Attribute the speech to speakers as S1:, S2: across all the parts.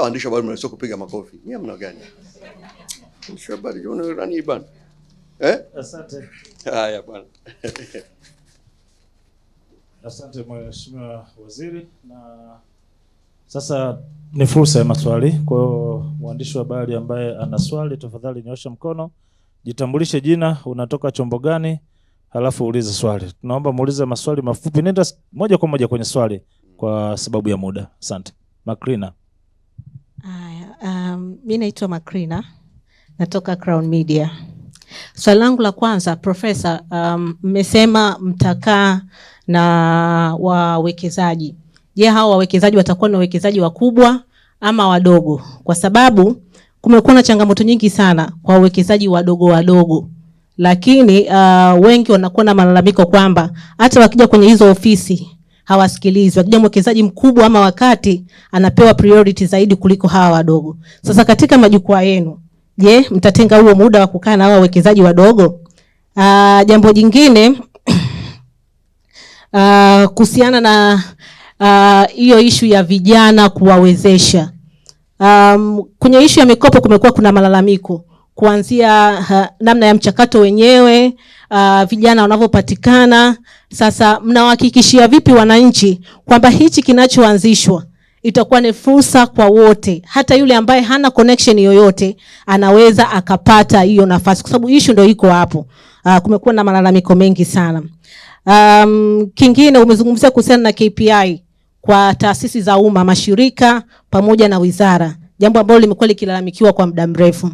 S1: waandishi habari mnaweza kupiga makofi. Nyie mna gani? Shabari jona nani bana?
S2: Asante.
S1: Haya bwana.
S2: Asante Mheshimiwa Waziri, na sasa ni fursa ya maswali. Kwa mwandishi wa habari ambaye ana swali, tafadhali nyosha mkono, jitambulishe jina, unatoka chombo gani, halafu uulize swali. Tunaomba muulize maswali mafupi, nenda moja kwa moja kwenye swali kwa sababu ya muda. Asante. Makrina.
S3: Mimi naitwa Makrina, natoka Crown Media. Swali langu la kwanza, Profesa, mmesema mtakaa na wawekezaji. Je, hao wawekezaji watakuwa ni wawekezaji wakubwa ama wadogo? Kwa sababu kumekuwa na changamoto nyingi sana kwa wawekezaji wadogo. Lakini wengi wanakuwa na malalamiko kwamba hata wakija kwenye hizo ofisi hawasikilizwi. Wakija mwekezaji mkubwa ama wakati anapewa priority zaidi kuliko hawa wadogo. Sasa katika majukwaa yenu, je, mtatenga huo muda wa kukaa na hao wawekezaji wadogo? Jambo jingine kuhusiana na hiyo issue ya vijana kuwawezesha. Kwenye issue ya mikopo kumekuwa kuna malalamiko kuanzia namna ya mchakato wenyewe, vijana wanavyopatikana. Sasa mnawahakikishia vipi wananchi kwamba hichi kinachoanzishwa itakuwa ni fursa kwa wote, hata yule ambaye hana connection yoyote anaweza akapata hiyo nafasi, kwa sababu issue ndio iko hapo. Kumekuwa na malalamiko mengi sana. Kingine umezungumzia kuhusiana na KPI kwa taasisi za umma, mashirika pamoja na wizara, jambo ambalo limekuwa likilalamikiwa kwa muda mrefu.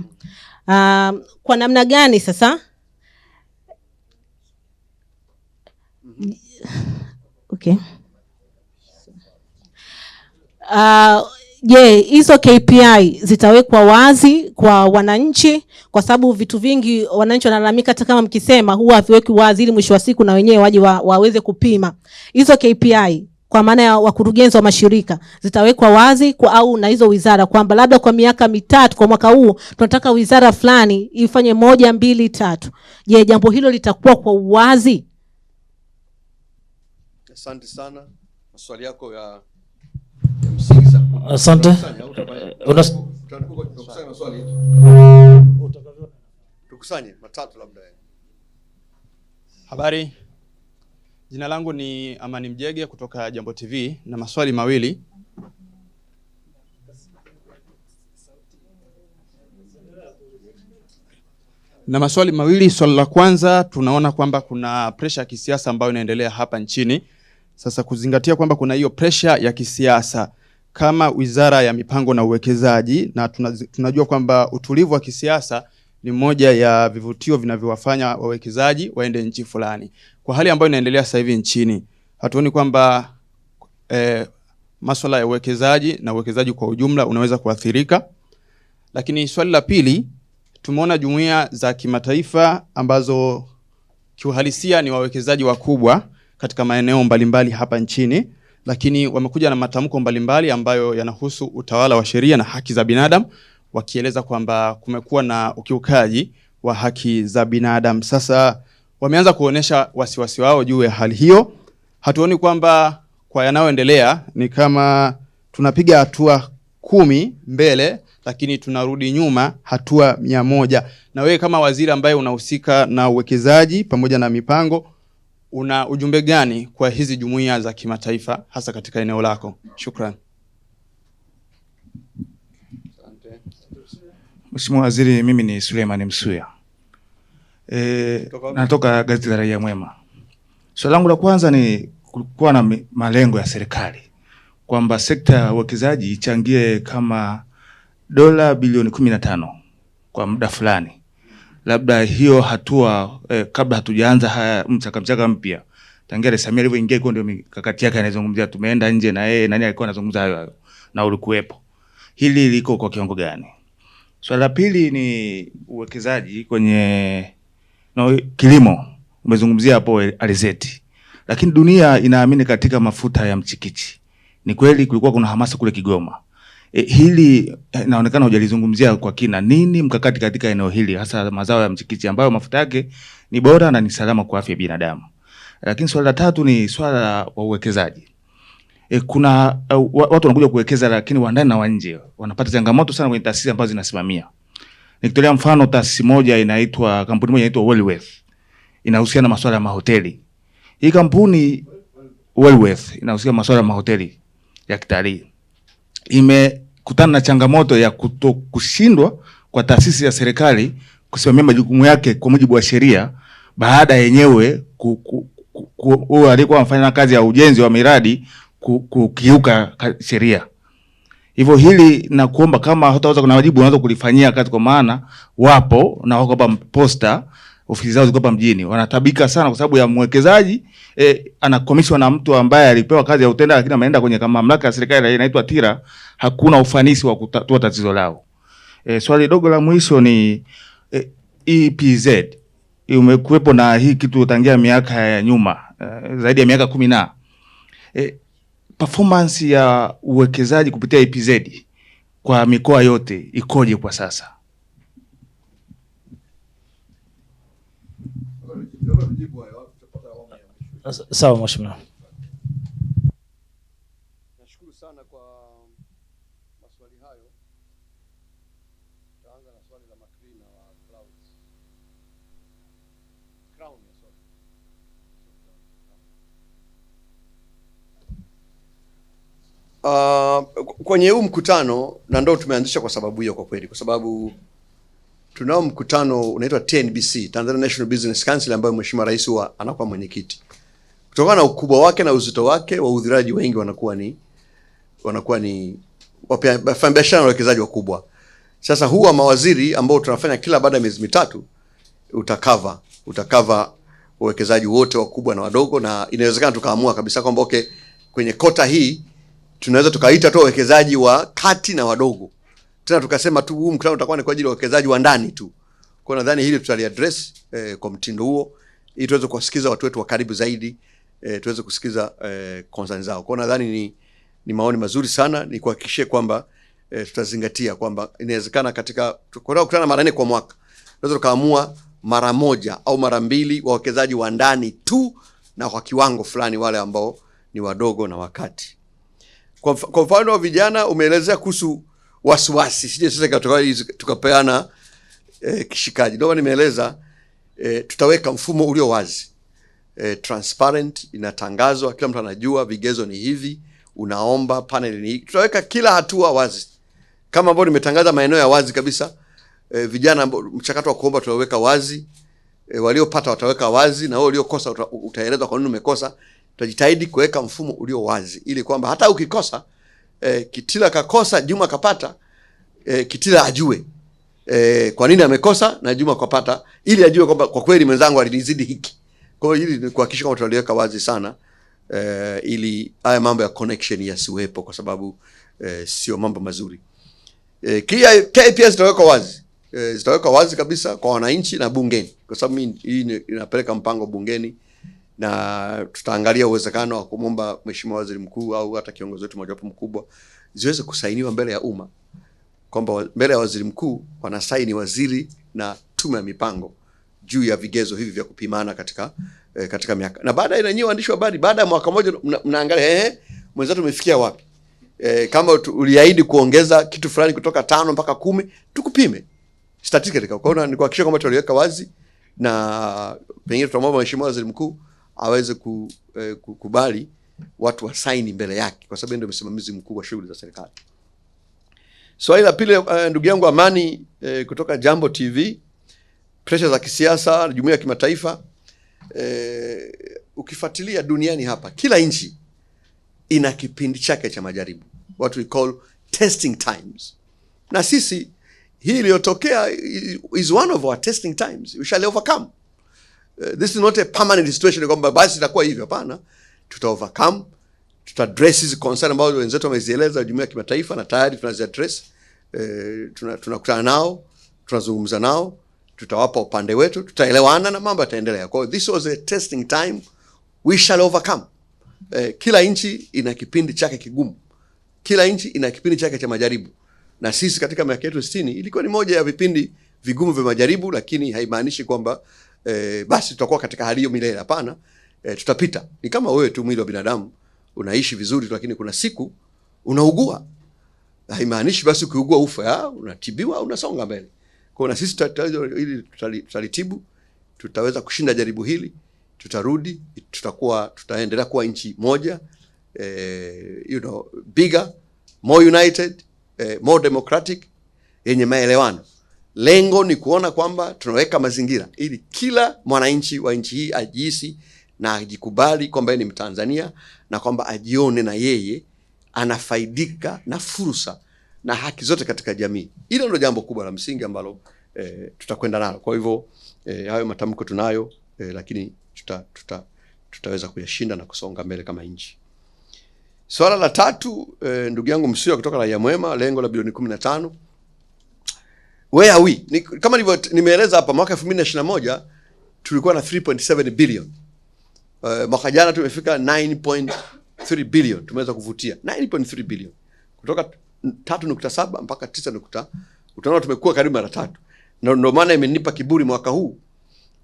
S3: Kwa namna gani sasa? Okay. Je, hizo KPI zitawekwa wazi kwa wananchi? Kwa sababu vitu vingi wananchi wanalalamika, hata kama mkisema huwa haviweki wazi, ili mwisho wa siku na wenyewe waje waweze kupima. Hizo KPI kwa maana ya wakurugenzi wa mashirika zitawekwa wazi au na hizo wizara, kwamba labda kwa miaka mitatu, kwa mwaka huu tunataka wizara fulani ifanye 1, 2, 3. Je, jambo hilo litakuwa kwa uwazi?
S1: Asante sana. Maswali yako ya msingi sana.
S2: Asante.
S1: Tukusanye maswali. Tukusanye matatu labda.
S4: Habari. Jina langu ni Amani Mjege kutoka Jambo TV na maswali mawili. Swali la kwanza, tunaona kwamba kuna pressure ya kisiasa ambayo inaendelea hapa nchini. Sasa kuzingatia kwamba kuna hiyo pressure ya kisiasa, kama Wizara ya Mipango na Uwekezaji, na tunajua kwamba utulivu wa kisiasa ni moja ya vivutio vinavyowafanya wawekezaji waende nchi fulani. Kwa hali ambayo inaendelea sasa hivi nchini, hatuoni kwamba masuala ya uwekezaji na uwekezaji kwa ujumla unaweza kuathirika? Lakini swali la pili, tumeona jumuiya za kimataifa ambazo kiuhalisia ni wawekezaji wakubwa katika maeneo mbalimbali hapa nchini, lakini wamekuja na matamko mbalimbali ambayo yanahusu utawala wa sheria na haki za binadamu, wakieleza kwamba kumekuwa na ukiukaji wa haki za binadamu. Sasa wameanza kuonesha wasiwasi wao juu ya hali hiyo. Hatuoni kwamba kwa yanayoendelea ni kama tunapiga hatua 10 mbele lakini tunarudi nyuma hatua 100? Na wewe kama waziri ambaye unahusika na uwekezaji pamoja na mipango, una ujumbe gani kwa hizi jumuiya za kimataifa hasa katika eneo lako? Shukrani.
S5: Mheshimiwa Waziri, mimi ni Suleiman Msuya. Natoka gazeti la Raia Mwema. Swali langu la kwanza ni kulikuwa na malengo ya serikali kwamba sekta ya uwekezaji ichangie kama dola bilioni 15 kwa muda fulani. Labda hiyo hatua kabla hatujaanza haya mchaka mpya, tangia Rais Samia alivyoingia iko ndio mikakati yake anazungumzia, tumeenda nje na yeye nani alikuwa anazungumza hayo na ulikuwepo. Hili liko kwa kiwango gani? Swali la pili ni uwekezaji kwenye kilimo. Umezungumzia hapo alizeti. Lakini dunia inaamini katika mafuta ya mchikichi. Ni kweli kulikuwa kuna hamasa kule Kigoma. Hili inaonekana hujalizungumzia kwa kina. Nini mkakati katika eneo hili, hasa mazao ya mchikichi ambayo mafuta yake ni bora na ni salama kwa afya ya binadamu? Lakini swali la tatu ni swala la uwekezaji. kuna watu wanakuja kuwekeza, lakini wa ndani na wa nje wanapata changamoto sana kwenye taasisi ambazo zinasimamia. Nikitolea mfano, taasisi moja inaitwa, kampuni moja inaitwa Wellworth, inahusiana na masuala ya mahoteli. Hii kampuni Wellworth inahusiana na masuala ya mahoteli ya kitalii. Imekutana na changamoto ya kushindwa kwa taasisi ya serikali kusimamia majukumu yake kwa mujibu wa sheria, baada yenyewe alikuwa anafanya kazi ya ujenzi wa miradi kukiuka sheria. Hivyo hili na kuomba kama hutaweza, kuna wajibu unaweza kulifanyia kazi, kwa maana wapo na wako hapa posta, ofisi zao ziko hapa mjini, wanatabika sana kwa sababu ya mwekezaji anakomishwa na mtu ambaye alipewa kazi ya utenda, lakini ameenda kwenye kama mamlaka ya serikali inaitwa TIRA, hakuna ufanisi wa kutatua tatizo lao. Swali dogo la mwisho ni EPZ umekuwepo na hii kitu tangia miaka ya nyuma, zaidi ya miaka 10 na performance ya uwekezaji kupitia EPZ kwa mikoa yote ikoje kwa sasa?
S2: Sawa mheshimiwa.
S1: Nashukuru sana kwa maswali hayo. Tutaanza na swali la Makrina wa Clouds. Crown ya swali. Kwenye huu mkutano, na ndio tumeanzisha kwa sababu hiyo, kwa kweli, kwa sababu tunao mkutano unaitwa TNBC, Tanzania National Business Council, ambayo Mheshimiwa Rais anakuwa mwenyekiti. Kutokana na ukubwa wake na uzito wake, wahudhuriaji wengi wanakuwa ni wafanyabiashara na wawekezaji wakubwa. Sasa huu wa mawaziri ambao tunafanya kila baada ya miezi mitatu utakava wawekezaji wote wakubwa na wadogo, na inawezekana tukaamua kabisa kwamba okay, kwenye kota hii tunaweza tukaita tu wawekezaji wa kati na wadogo. Tena tukasema tu huu mkutano utakuwa ni kwa ajili ya wawekezaji wa ndani tu. Kwa nadhani hili tutaliaddress kwa mtindo huo, ili tuweze kuwasikiza watu wetu wa karibu zaidi, tuweze kusikiza concerns zao. Kwa nadhani ni maoni mazuri sana, ni kuhakikishia kwamba tutazingatia kwamba inawezekana katika kukutana mara 4 kwa mwaka, tunaweza tukaamua mara 1 au mara 2 wawekezaji wa ndani tu, na kwa kiwango fulani wale ambao ni wadogo na wakati. Kwa mfano wa vijana, umeelezea kuhusu wasiwasi, sije sasa tukapeana kishikaji. Ndio nimeeleza tutaweka mfumo ulio wazi, transparent, inatangazwa, kila mtu anajua vigezo ni hivi, unaomba panel ni hii. Tutaweka kila hatua wazi, kama ambavyo nimetangaza maeneo ya wazi kabisa. Vijana, mchakato wa kuomba tutaweka wazi, waliopata wataweka wazi, na wao waliokosa utaelezwa kwa nini umekosa. Tutajitahidi kuweka mfumo ulio wazi, ili kwamba hata ukikosa, Kitila kakosa, Juma kapata, Kitila ajue kwa nini amekosa na Juma kapata, ili ajue kwamba kwa kweli mwenzangu alinizidi hiki. Kwa hiyo hili ni kuhakikisha kwamba tutaliweka wazi sana, ili haya mambo ya connection yasiwepo, kwa sababu sio mambo mazuri. KPIs zitaweka wazi kabisa kwa wananchi na bungeni, kwa sababu hii inapeleka mpango bungeni, na tutaangalia uwezekano wa kumomba Mheshimiwa Waziri Mkuu au hata kiongozi wetu mmoja wapo mkubwa ziweze kusainiwa mbele ya umma, kwamba mbele ya Waziri Mkuu wanasaini waziri na tume ya mipango juu ya vigezo hivi vya kupimana katika miaka. Na baada ya nyinyi waandishi wa habari, baada ya mwaka mmoja mnaangalia mwenzetu umefikia wapi. Kama uliahidi kuongeza kitu fulani kutoka 5 mpaka 10, tukupime statistically. Kwa hiyo ni kuhakikisha kwamba tuliweka wazi, na pengine tutamwomba Mheshimiwa Waziri Mkuu aweze kukubali watu wasaini mbele yake, kwa sababu ndio msimamizi mkuu wa shughuli za serikali. Swali la pili, ndugu yangu Amani kutoka Jambo TV, pressure za kisiasa, jumuiya ya kimataifa. Ukifuatilia duniani hapa, kila nchi ina kipindi chake cha majaribu, what we call testing times. Na sisi hii iliyotokea is one of our testing times. We shall overcome. This is not a permanent situation kwamba basi itakuwa hivyo, hapana. Tuta overcome, tuta address hizi concern ambazo wenzetu wamezieleza jumuiya ya kimataifa, na tayari tunazi address. Tunakutana nao, tunazungumza nao, tutawapa upande wetu, tutaelewana na mambo yataendelea. Kwa hiyo this was a testing time, we shall overcome. Kila nchi ina kipindi chake kigumu, kila nchi ina kipindi chake cha majaribu, na sisi katika miaka yetu 60 ilikuwa ni moja ya vipindi vigumu vya majaribu, lakini haimaanishi kwamba basi tutakuwa katika hali hiyo milele. Hapana, tutapita. Ni kama wewe tu, mwili wa binadamu unaishi vizuri, lakini kuna siku unaugua. Haimaanishi basi ukiugua ufa, unatibiwa, unasonga mbele. Kwa na sisi ili tutalitibu, tutaweza kushinda jaribu hili, tutarudi, tutaendelea kuwa nchi moja, bigger, more united, more democratic, yenye maelewano. Lengo ni kuona kwamba tunaweka mazingira ili kila mwananchi wa nchi hii ajihisi na ajikubali kwamba ni Mtanzania, na kwamba ajione na yeye anafaidika na fursa na haki zote katika jamii. Hilo ndio jambo kubwa la msingi ambalo tutakwenda nalo. Kwa hivyo hayo matamko tunayo, lakini tutaweza kuyashinda na kusonga mbele kama nchi. Swala la tatu, ndugu yangu Msuya kutoka Raia Mwema, lengo la bilioni 15. Where are we? Kama nimeeleza hapa, mwaka 2021 tulikuwa na 3.7 billion. Mwaka jana tumefika 9.3 billion. Tumeweza kuvutia 9.3 billion. Kutoka 3.7 mpaka 9. Utaona tumekuwa karibu mara 3. Na ndio maana imenipa kiburi mwaka huu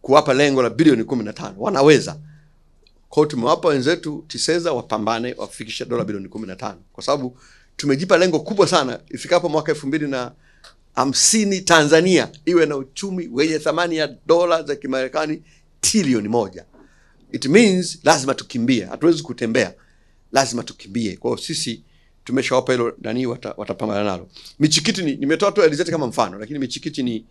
S1: kuwapa lengo la bilioni 15. Wanaweza. Kwa hiyo tumewapa wenzetu TISEZA wapambane wafikisha dola bilioni 15. Kwa sababu tumejipa lengo kubwa sana ifikapo mwaka 2050 Tanzania iwe na uchumi wenye thamani ya dola za Kimarekani trilioni 1. It means lazima tukimbie. Hatuwezi kutembea. Lazima tukimbie. Kwa hiyo sisi tumeshawapa hilo, nani watapambana nalo. Michikiti nimetoa tu alizeti kama mfano, lakini michikiti ni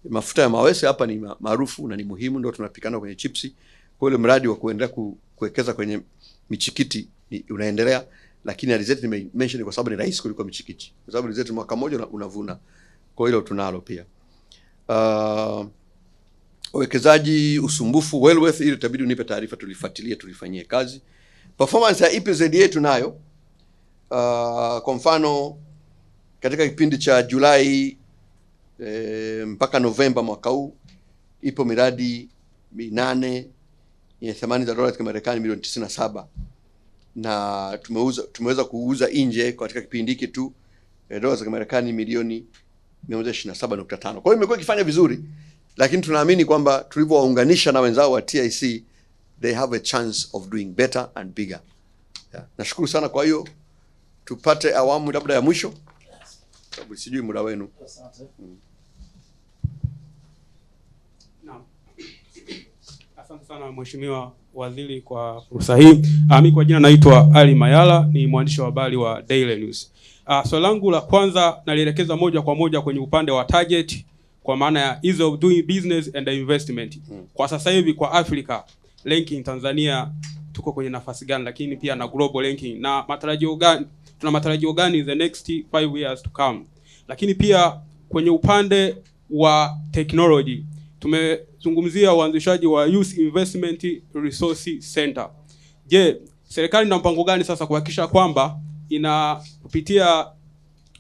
S1: mafuta ya mawese hapa ni maarufu na ni muhimu, ndio tunapikana kwenye chipsi. Kwa hiyo mradi wa kuendelea kuwekeza kwenye michikiti unaendelea, lakini alizeti nimemention kwa sababu ni rahisi kuliko michikiti. Kwa sababu alizeti mwaka mmoja unavuna. Kwa hiyo tunalo pia. Uwekezaji usumbufu Wellworth, ili itabidi unipe taarifa, tulifuatilie, tulifanyie kazi. Performance ya EPZA tunayo. Kwa mfano katika kipindi cha Julai mpaka Novemba mwaka huu ipo miradi 8 yenye thamani za dola za Marekani milioni 97, na tumeweza kuuza nje katika kipindi hiki tu dola za Marekani milioni 127.5. Kwa hiyo imekuwa ikifanya vizuri, lakini tunaamini kwamba tulivyowaunganisha na wenzao wa TIC, they have a chance of doing better and bigger. Nashukuru sana. Kwa hiyo tupate awamu labda ya mwisho, sababu sijui muda wenu.
S6: Naam. Asante sana Mheshimiwa Waziri kwa fursa hii. Mimi kwa jina naitwa Ali Mayala, ni mwandishi wa habari wa Daily News. Swali langu la kwanza nalielekeza moja kwa moja kwenye upande wa target, kwa maana ya ease of doing business and investment. Kwa sasa hivi kwa Africa ranking Tanzania tuko kwenye nafasi gani, lakini pia na global ranking, na tuna matarajio gani the next 5 years to come? Lakini pia kwenye upande wa technology tumezungumzia uanzishaji wa Youth Investment Resource Center. Je, serikali ina mpango gani sasa kuhakikisha kwamba kupitia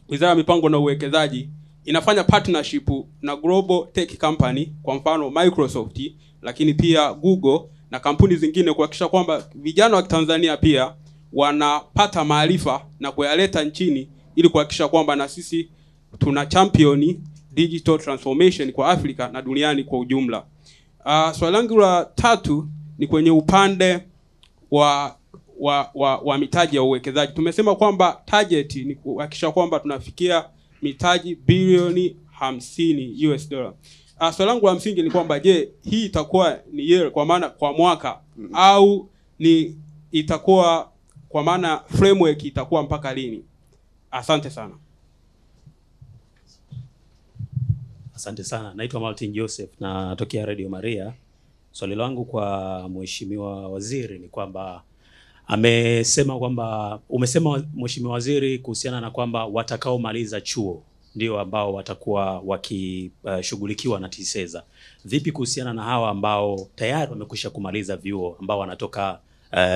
S6: Wizara ya Mipango na Uwekezaji inafanya partnership na global tech company, kwa mfano Microsoft, lakini pia Google na kampuni zingine, kuhakikisha kwamba vijana wa Tanzania pia wanapata maarifa na kuyaleta nchini, ili kuhakikisha kwamba na sisi tuna champion digital transformation kwa Afrika na duniani kwa ujumla. Swali langu la tatu ni kwenye upande wa mitaji ya uwekezaji. Tumesema kwamba target ni kuhakikisha kwamba tunafikia mitaji bilioni 50 US dollar. Swali langu la msingi ni kwamba je, hii itakuwa ni year, kwa maana kwa mwaka, au ni itakuwa kwa maana framework itakuwa mpaka lini? Asante sana.
S7: Asante sana. Naitwa Martin Joseph na natokea Radio Maria. Swali langu kwa Mheshimiwa Waziri ni kwamba umesema Mheshimiwa Waziri kuhusiana na kwamba watakaomaliza chuo ndio ambao watakuwa wakishughulikiwa na TISEZA. Vipi kuhusiana na hawa ambao tayari wamekwisha kumaliza vyuo, ambao wanatoka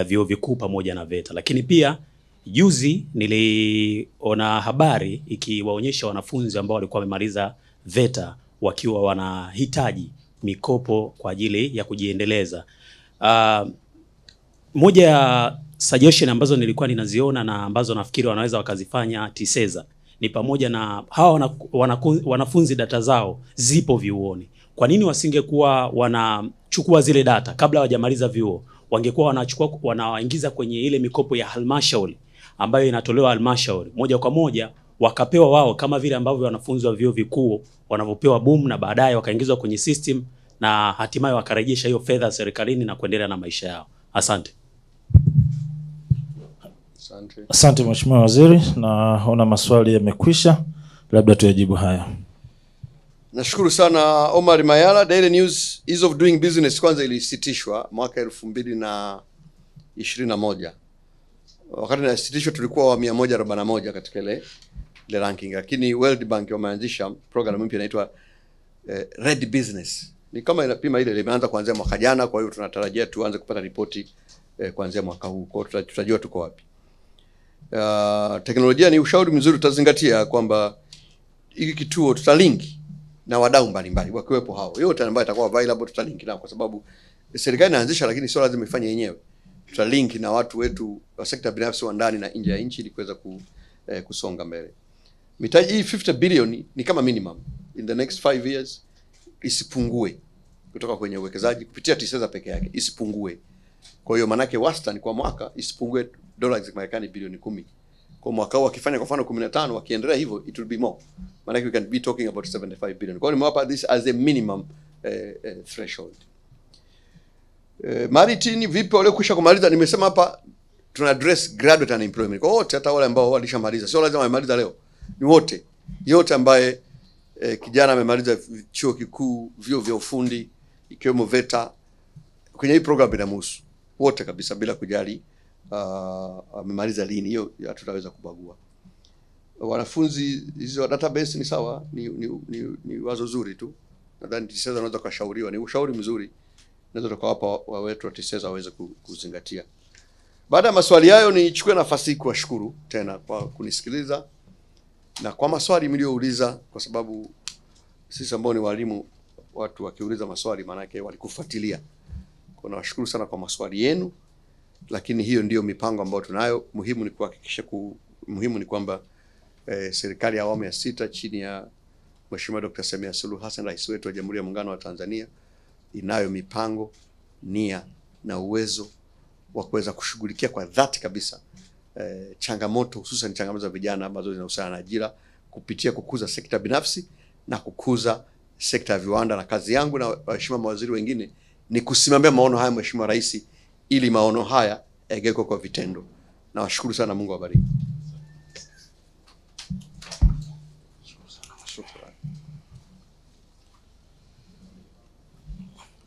S7: vyuo vikuu pamoja na VETA? Lakini pia juzi niliona habari ikiwaonyesha wanafunzi ambao walikuwa wamemaliza VETA wakiwa wanahitaji mikopo kwa ajili ya kujiendeleza. Moja ya suggestion ambazo nilikuwa ninaziona na ambazo nafikiri wanaweza wakazifanya TISEZA ni pamoja na hawa wanafunzi data zao zipo vyuoni. Kwa nini wasingekuwa wanachukua zile data kabla hawajamaliza vyuo, wangekuwa wanaingiza kwenye ile mikopo ya halmashauri ambayo inatolewa halmashauri moja kwa moja, wakapewa wao kama vile ambavyo wanafunzi wa vyuo vikuu wanavyopewa boom, na baadaye wakaingizwa kwenye system na hatimaye wakarejesha hiyo fedha serikalini na kuendelea na maisha yao. Asante.
S2: Asante Mheshimiwa Waziri, naona maswali yamekwisha, labda tuyajibu haya.
S1: Nashukuru sana Omar Mayala. Daily News Ease of Doing Business kwanza ilisitishwa mwaka 2021. Wakati inasitishwa tulikuwa wa 141 katika ile ranking, lakini World Bank wameanzisha program mpya inaitwa Red Business. Ni kama inapima ile imeanza kuanzia mwaka jana, kwa hiyo tunatarajia tuanze kupata ripoti kuanzia mwaka huu. Kwa hiyo tutajua tuko wapi. Teknolojia ni ushauri mzuri, tutazingatia kwamba hiki kituo tutalink na wadau mbalimbali wakiwepo hao. Yote ambayo itakuwa available tutalink nao, kwa sababu serikali inaanzisha, lakini sio lazima ifanye yenyewe. Tutalink na watu wetu wa sekta binafsi wa ndani na nje ya nchi ili kuweza kusonga mbele. Mitaji hii 50 billion ni kama minimum in the next 5 years, isipungue kutoka kwenye uwekezaji kupitia TISEZA peke yake, isipungue. Kwa hiyo manake wastani kwa mwaka isipungue dola za Marekani bilioni 10. Kwa mwaka huu wakifanya kwa mfano 15, wakiendelea hivyo it will be more. Manake we can be talking about 75 billion. Kwa hiyo nimewapa this as a minimum threshold. Maritini vipi wale kusha kumaliza? Nimesema hapa tuna address graduate unemployment. Kwa wote, hata wale ambao walishamaliza, sio lazima wamaliza leo. Ni wote. Yote ambaye kijana amemaliza chuo kikuu, vyuo vya ufundi, ikiwemo VETA, kwenye hii program inamhusu wote kabisa bila kujali amemaliza lini. Hiyo hatutaweza kubagua. Wanafunzi hizo database ni sawa, ni wazo zuri tu. Nadhani TISEZA anaweza kushauriwa, ni ushauri mzuri. Naweza tukawapa wetu wa TISEZA waweze kuzingatia. Baada ya maswali hayo, nichukue nafasi hii kuwashukuru tena kwa kunisikiliza na kwa maswali mliouliza, kwa sababu sisi ambao ni walimu, watu wakiuliza maswali maana yake walikufuatilia. Kwa nawashukuru sana kwa maswali yenu, lakini hiyo ndiyo mipango ambayo tunayo. Muhimu ni kuhakikisha muhimu ni kwamba serikali ya awamu ya 6 chini ya Mheshimiwa Dr. Samia Suluhu Hassan, rais wetu wa Jamhuri ya Muungano wa Tanzania, inayo mipango, nia na uwezo wa kuweza kushughulikia kwa dhati kabisa changamoto, hususan changamoto za vijana ambazo zinahusiana na ajira, kupitia kukuza sekta binafsi na kukuza sekta ya viwanda. Na kazi yangu na waheshimiwa mawaziri wengine ni kusimamia maono haya Mheshimiwa Rais, ili maono haya yageuke kwa vitendo. Nawashukuru sana, Mungu awabariki.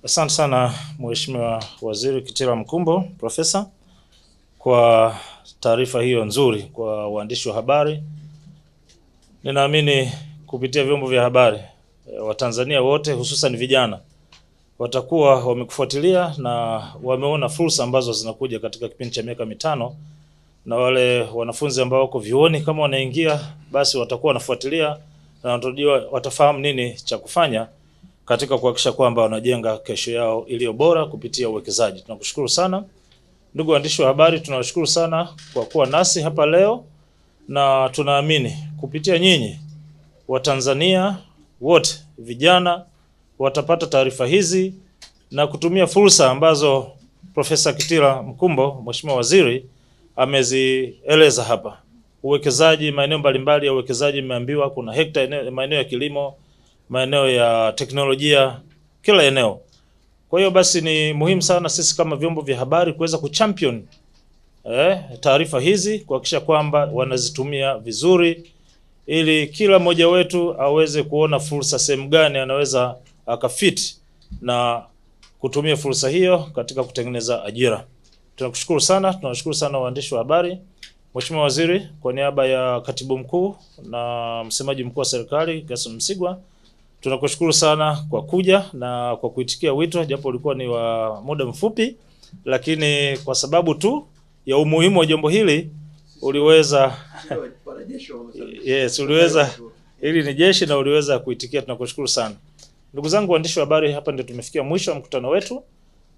S2: Asante sana Mheshimiwa Waziri Kitila Mkumbo, Profesa, kwa taarifa hiyo nzuri kwa waandishi wa habari. Ninaamini kupitia vyombo vya habari Watanzania wote hususan vijana watakuwa wamekufuatilia na wameona fursa ambazo zinakuja katika kipindi cha miaka 5, na wale wanafunzi ambao wako vyuoni kama wanaingia, basi watakuwa wanafuatilia na watafahamu nini cha kufanya katika kuhakikisha kwamba wanajenga kesho yao iliyo bora kupitia uwekezaji. Tunakushukuru sana. Ndugu waandishi wa habari, tunawashukuru sana kwa kuwa nasi hapa leo, na tunaamini kupitia nyinyi Watanzania wote vijana watapata taarifa hizi na kutumia fursa ambazo Profesa Kitila Mkumbo, Mheshimiwa Waziri, amezieleza hapa. Uwekezaji, maeneo mbalimbali ya uwekezaji, mmeambiwa kuna maeneo ya kilimo, maeneo ya teknolojia, kila eneo. Kwa hiyo basi ni muhimu sana sisi kama vyombo vya habari kuweza kuchampion taarifa hizi, kuhakikisha kwamba wanazitumia vizuri, ili kila mmoja wetu aweze kuona fursa sehemu gani anaweza akafit na kutumia fursa hiyo katika kutengeneza ajira. Tunakushukuru sana, tunawashukuru sana waandishi wa habari. Mheshimiwa Waziri, kwa niaba ya Katibu Mkuu na Msemaji Mkuu wa Serikali Gerson Msigwa, tunakushukuru sana kwa kuja na kwa kuitikia wito, japo ulikuwa ni wa muda mfupi, lakini kwa sababu tu ya umuhimu wa jambo hili uliweza yes, uliweza, hili ni jeshi na uliweza kuitikia. Tunakushukuru sana. Ndugu zangu waandishi wa habari, hapa ndio tumefikia mwisho wa mkutano wetu.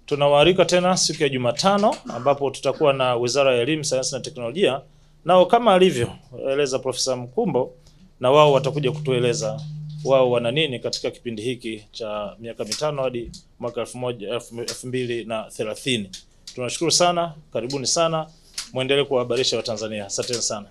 S2: Tunawaalika tena siku ya Jumatano ambapo tutakuwa na Wizara ya Elimu, Sayansi na Teknolojia, nao kama alivyoeleza Profesa Mkumbo, na wao watakuja kutueleza wao wana nini katika kipindi hiki cha miaka 5 hadi mwaka 2030. Tunashukuru sana, karibuni sana, muendelee kuwahabarisha Watanzania. Asanteni sana.